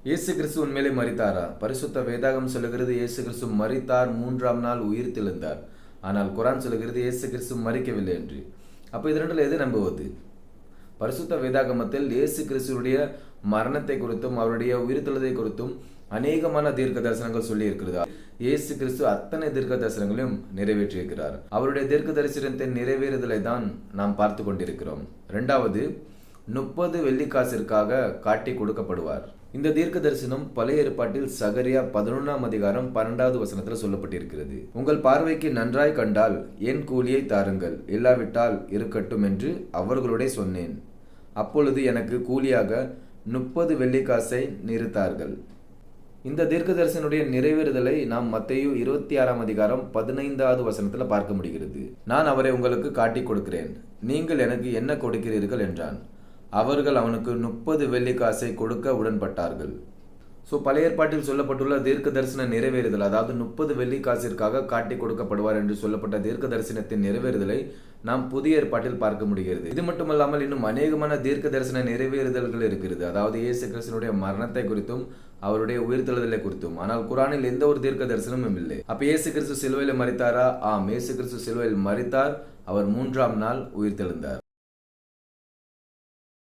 இயேசு கிறிஸ்து உண்மையிலே மரித்தாரா? பரிசுத்த வேதாகம் சொல்லுகிறது இயேசு கிறிஸ்து மரித்தார், 3ஆம் நாள் உயிர்த்தெழுந்தார். ஆனால் குரான் சொல்லுகிறது இயேசு கிறிஸ்து மரிக்கவில்லை என்று. அப்போ இது ரெண்டுல எது நம்புவது? பரிசுத்த வேதாகமத்தில் இயேசு கிறிஸ்துடைய மரணத்தை குறித்தும் அவருடைய உயிர்த்தெழுதை குறித்தும் அநேகமான தீர்க்க தரிசனங்கள் சொல்லி இருக்கிறது. இயேசு கிறிஸ்து அத்தனை தீர்க்க தரிசனங்களையும் நிறைவேற்றியிருக்கிறார். அவருடைய தீர்க்க தரிசனத்தின் நிறைவேறுதலை தான் நாம் பார்த்து கொண்டிருக்கிறோம். இரண்டாவது, 30 வெள்ளிக்காசிற்காக காட்டி கொடுக்கப்படுவார். இந்த தீர்க்க தரிசனம் பழைய ஏற்பாட்டில் சகரியா 11ஆம் அதிகாரம் 12வது வசனத்தில் சொல்லப்பட்டிருக்கிறது. உங்கள் பார்வைக்கு நன்றாய் கண்டால் என் கூலியை தாருங்கள், இல்லாவிட்டால் இருக்கட்டும் என்று அவர்களுடைய சொன்னேன். அப்பொழுது எனக்கு கூலியாக 30 வெள்ளிக்காசை நிறுத்தார்கள். இந்த தீர்க்க தரிசனுடைய நிறைவேறுதலை நாம் மத்தேயு 26ஆம் அதிகாரம் 15வது வசனத்தில் பார்க்க முடிகிறது. நான் அவரை உங்களுக்கு காட்டி கொடுக்கிறேன், நீங்கள் எனக்கு என்ன கொடுக்கிறீர்கள் என்றான். அவர்கள் அவனுக்கு 30 வெள்ளிக்காசை கொடுக்க உடன்பட்டார்கள். பழைய ஏற்பாட்டில் சொல்லப்பட்டுள்ள தீர்க்க தரிசன நிறைவேறுதல், அதாவது 30 வெள்ளிக்காசிற்காக காட்டி கொடுக்கப்படுவார் என்று சொல்லப்பட்ட தீர்க்க தரிசனத்தின் நிறைவேறுதலை நாம் புதிய ஏற்பாட்டில் பார்க்க முடிகிறது. இது மட்டுமல்லாமல் இன்னும் அநேகமான தீர்க்க தரிசன நிறைவேறுதல்கள் இருக்கிறது. அதாவது இயேசு கிறிஸ்துவினுடைய மரணத்தை குறித்தும் அவருடைய உயிர்த்தெழுதலை குறித்தும். ஆனால் குரானில் எந்த ஒரு தீர்க்க தரிசனமும் இல்லை. அப்ப இயேசு கிறிஸ்து சிலுவையில் மரித்தாரா? ஆம், இயேசு கிறிஸ்து சிலுவையில் மரித்தார். அவர் 3ஆம் நாள் உயிர்த்தெழுந்தார்.